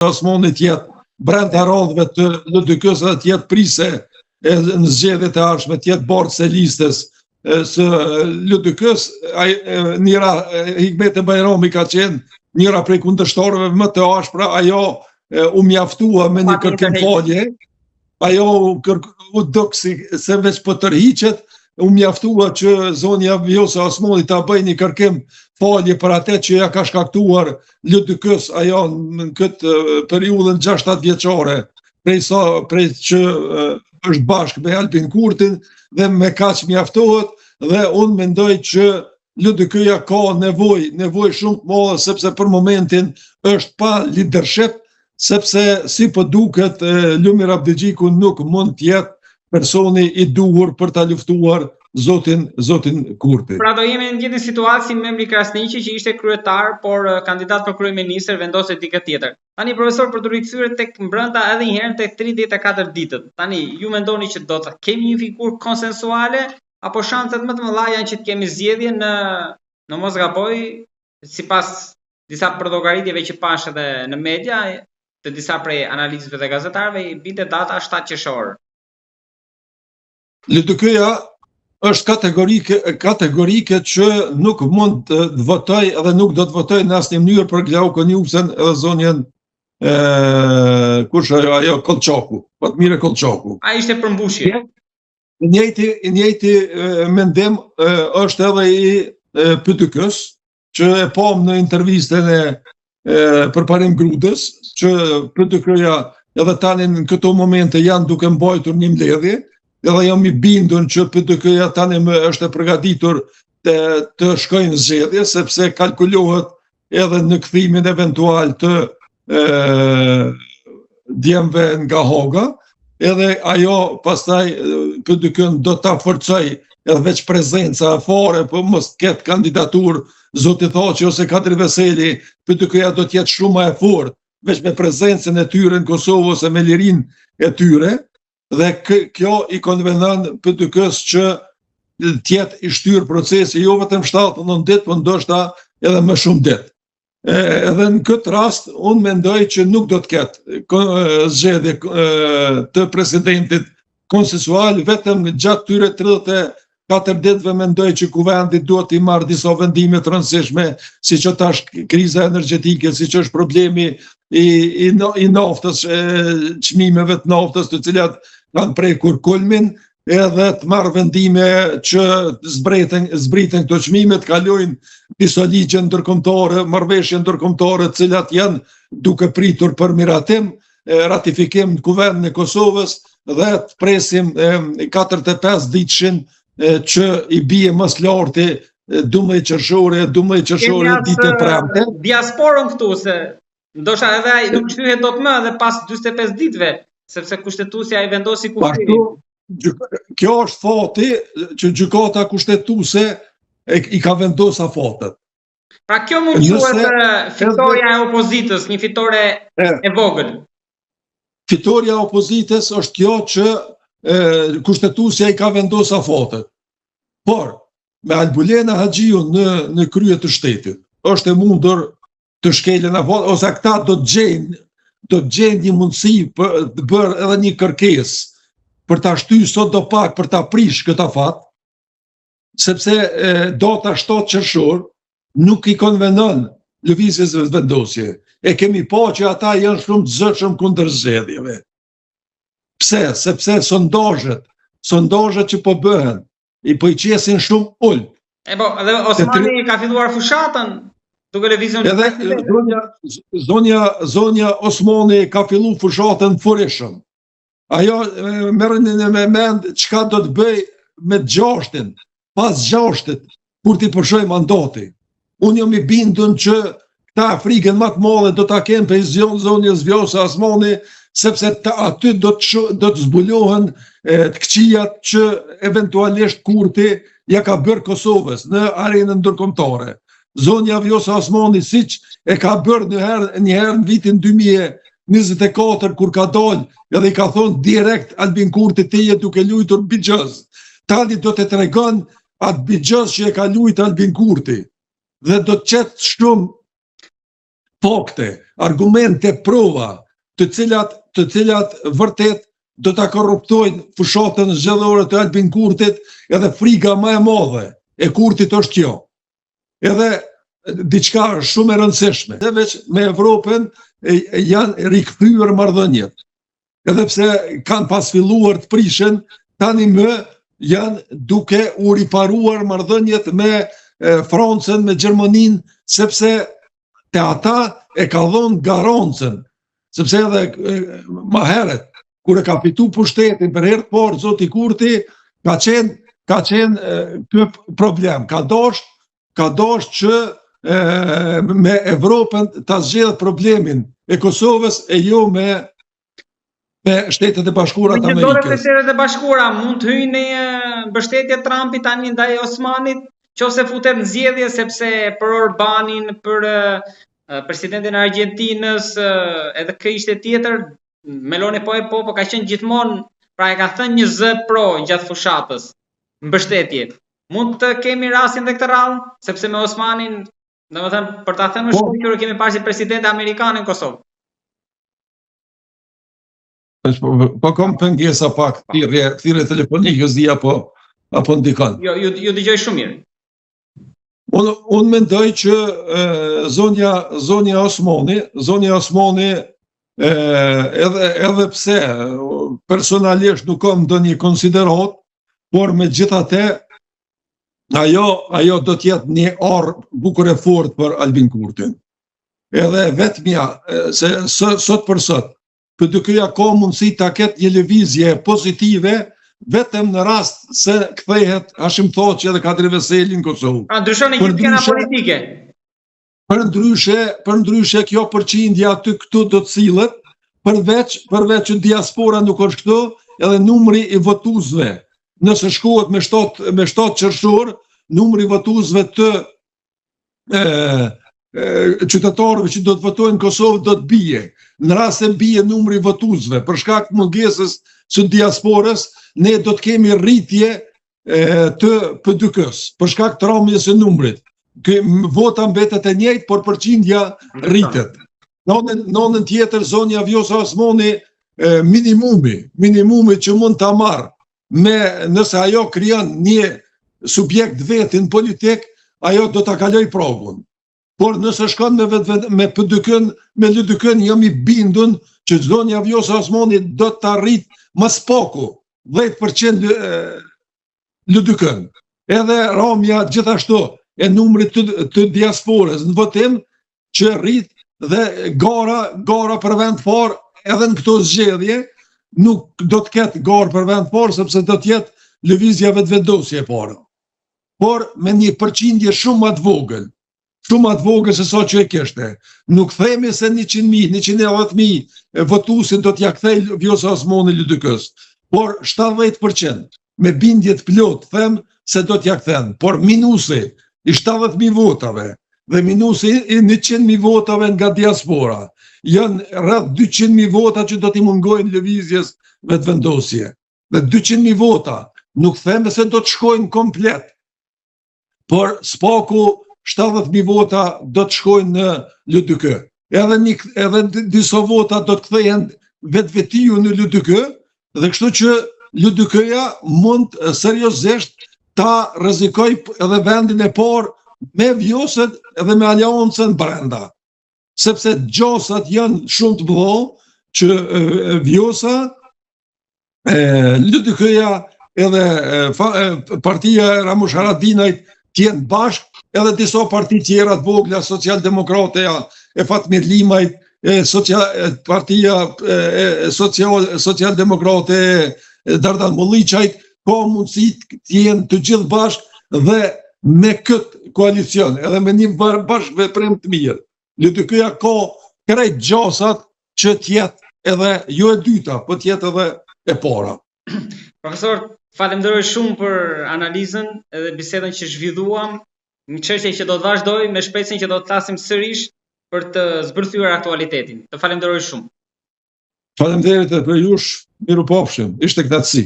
Osmani tjetë brenda radhëve të LDK-s dhe tjetë prise në zgjedhjet e ardhshme, tjetë bardhës e listës së LDK-s. Njëra Hikmeti Bajrami ka qenë njëra prej kundërshtarëve më të ashpra, ajo u mjaftua me një kërkim falje, ajo u doksi se veç po tërhiqet, u mjaftua që zonja Vjosa Osmani ta bëjë një kërkim falje për atë që ja ka shkaktuar LDK-s ajo në këtë periudhën 6-7 vjeçare, prej që është bashkë me Albin Kurtin dhe me kaq mjaftohet, dhe unë mendoj që LDK-ja ka nevojë shumë të madhe, sepse për momentin është pa leadership, sepse si po duket Lumir Abdixhiku nuk mund të jetë personi i duhur për ta luftuar zotin Kurti. Pra do jemi në gjithë një situatë si membri Krasniqi që ishte kryetar, por kandidat për kryeministër vendoset dikë tjetër. Tani profesor, për të rikthyer tek brenda edhe një herë tek 34 ditët. Tani ju mendoni që do të kemi një figurë konsensuale apo shanset më të mëdha janë që të kemi zgjedhje në mos gaboj, sipas disa protokollatjeve që pash edhe në media, të disa prej analistëve dhe gazetarëve, binte data 7 qershor. LDK-ja është kategorike që nuk mund të votoj edhe nuk do të votoj në asnjë mënyrë për Glauko Njupsen edhe zonjën kush ajo Kolçaku, po të mire Kolçaku. Ai ishte përmbushje. Njëjti mendim është edhe i PTK-s, që e pam në intervistën e përparim Grudës, që PTK-ja edhe tani në këto momente janë duke mbajtur një mbledhje, edhe jam i bindur që PTK-ja tani është e përgatitur të shkojnë zgjedhje, sepse kalkulohet edhe në kthimin eventual të djemve nga Haga, edhe ajo pastaj PTK-n do ta forcoj edhe veç prezenca fare, po mos ketë kandidatur Zoti Thaçi ose Kadri Veseli, PTK-ja do të jetë shumë më e fortë, veç me prezencën e tyre në Kosovë ose me lirinë e tyre. Dhe kjo i konvenon PTK-s që tjetë i shtyr procesi jo vetëm 7-9 ditë, po ndoshta edhe më shumë ditë. Edhe në këtë rast, unë mendoj që nuk do të ketë zgjedhje të presidentit konsensual, vetëm gjatë tyre 34 ditëve mendoj që kuvendi duhet i marrë disa vendime të rëndësishme, si që tash kriza energjetike, si që është problemi i naftës, çmimeve të naftës, të cilat kanë prekur kulmin, edhe të marrë vendime që zbriten këto çmime, të kalojnë disa ligje ndërkombëtare, marrëveshje ndërkombëtare, të cilat janë duke pritur për miratim, ratifikim në kuvendin e Kosovës, dhe të presim 45 ditëshin që i bie më së larti 12 qershore ditë e premte. Diasporën këtu se ndoshta edhe ai nuk shtyhet dot më edhe pas 45 ditëve, sepse kushtetuesja i vendosi kufirin. Kjo është fati që gjykata kushtetuese i ka vendosur fatet. Pra kjo mund quhet fitoria e opozitës, një fitore e vogël. Fitoria e opozitës është kjo që kushtetuesja i ka vendosur fatet. Por me Albulena Haxhiu në krye të shtetit është e mundur të shkelen afat, ose këta do të gjejnë një mundësi për të bërë edhe një kërkesë për ta shtyr sot do pak për ta prish këtë afat, sepse data 7 qershor nuk i konvenon lëvizjes vendosje. E kemi pa që ata janë shumë të zotshëm kundër zgjedhjeve. Pse? Sepse sondazhet që po bëhen i po i qesin shumë ul. Edhe Osmani ka filluar fushatën duke lëvizur. Edhe zonja Osmani ka filluar fushatën furishëm. Ajo merrni me mend çka do të bëj me 6-in, pas 6-it, kur ti përshoj mandati. Unë jam i bindur që këta frikën më të madhe do ta kenë për zonjës Vjosa Osmani, sepse aty do të zbulohen të këqijat që eventualisht Kurti ja ka bërë Kosovës në arenën ndërkombëtare. Zonja Vjosa Osmani siç e ka bërë një herë në vitin 2024 kur ka dalë edhe i ka thonë direkt Albin Kurti teje duke luajtur Bixhës. Tani do të tregon atë Bixhës që e ka luajtur Albin Kurti. Dhe do të qetë shumë fakte, argumente, prova, të cilat vërtet do ta korruptojnë fushatën zgjedhore të Albin Kurtit, edhe frika më e madhe e Kurtit është kjo. Edhe diçka shumë e rëndësishme. Dhe veç me Evropën janë rikthyer marrëdhëniet. Edhe pse kanë pas filluar të prishen, tani më janë duke u riparuar marrëdhëniet me Francën, me Gjermaninë, sepse te ata e ka dhënë garancën, sepse edhe më herët kur e ka fitu pushtetin për herë të parë zoti Kurti, ka qenë ky problem, ka dashur që me Evropën ta zgjedhë problemin e Kosovës e jo me Shtetet e Bashkuara të Amerikës. Shtetet e Bashkuara mund të hyjnë në mbështetje Trumpit tani ndaj Osmanit, qofse futet në zgjedhje, sepse për Orbanin, për presidentin e Argjentinës, edhe kë ishte tjetër, Meloni po ka qenë gjithmonë, pra e ka thënë një zë pro gjatë fushatës, mbështetje. Mund të kemi rastin dhe këtë radhë, sepse me Osmanin, domethënë për ta thënë më shkurt, kemi parë si president amerikan në Kosovë. Po kam pengesa pak, thirrje telefonike s'di apo ndikon. Jo, ju dëgjoj shumë mirë. Unë mendoj që zonja Osmani edhe pse personalisht nuk kam ndonjë konsiderat, por megjithatë ajo do të jetë një orë bukur e fortë për Albin Kurtin. Edhe vetmja se sot për sot PDK-ja ka mundësi ta ketë një lëvizje pozitive vetëm në rast se kthehet Hashim Thaçi dhe Kadri Veseli në Kosovë. Ndryshon gjendja politike. Për ndryshe kjo përqindje aty këtu do të sillet, përveç që diaspora nuk është këtu, edhe numri i votuesve. Nëse shkohet me 7 qershor, numri i votuesve të qytetarëve që do të votojnë në Kosovë do të bie. Në rast se bie numri i votuesve për shkak të mungesës së diasporës, ne do të kemi rritje të PDK-s për shkak të rrëmjes së numrit. Vota mbetet e njëjtë, por përqindja rritet. Në anën tjetër, zonja Vjosa Osmani, minimumi që mund ta marrë, nëse ajo krijon një subjekt vetin politik, ajo do ta kaloj provën. Por nëse shkon me PDK-n, me LDK-n, jam i bindur që zonja Vjosa Osmani do të arrit mas paku 10% LDK-n. Edhe rrëmja gjithashtu e numrit të diasporës në votim që rrit dhe gara për vend parë edhe në këto zgjedhje nuk do të ketë garë për vend parë sepse do të jetë lëvizja vetëvendosje e parë. Por me një përqindje shumë më të vogël se sa që e kishte. Nuk themi se 100.000, 190.000 votuesin do t'ja kthej Vjosa Osmani LDK-s, por 70% me bindje të plot them se do t'ja kthen, por minusi i 70.000 votave dhe minusi i 100.000 votave nga diaspora janë rreth 200.000 vota që do t'i mungojnë lëvizjes vetëvendosje. Dhe 200.000 vota nuk them se do të shkojnë komplet, por spaku 70.000 vota do të shkojnë në LDK. Edhe disa vota do të kthehen vetvetiu në LDK, dhe kështu që LDK-ja mund seriozisht ta rrezikoj edhe vendin e parë me Vjosën edhe me aleancën brenda. Sepse gjosat janë shumë të mëdha që Vjosa, LDK-ja edhe partia e Ramush Haradinajt tjenë bashkë, edhe disa parti tjera të vogla, Socialdemokrateja e Fatmir Limajt, partia Socialdemokrate e Dardan Molliçajt, ka mundësi të jenë të gjithë bashkë dhe me këtë koalicion, edhe me një bashkë veprim të mirë. LDK-ja ka krejt gjasat që tjetë edhe jo e dyta, po tjetë edhe e para. Profesor, falenderoj shumë për analizën edhe bisedën që zhvilluam, një çështje që do të vazhdoj me shpresën që do të flasim sërish për të zbërthyer aktualitetin. Të falenderoj shumë. Faleminderit edhe për jush, miru pafshim, ishte kënaqësi.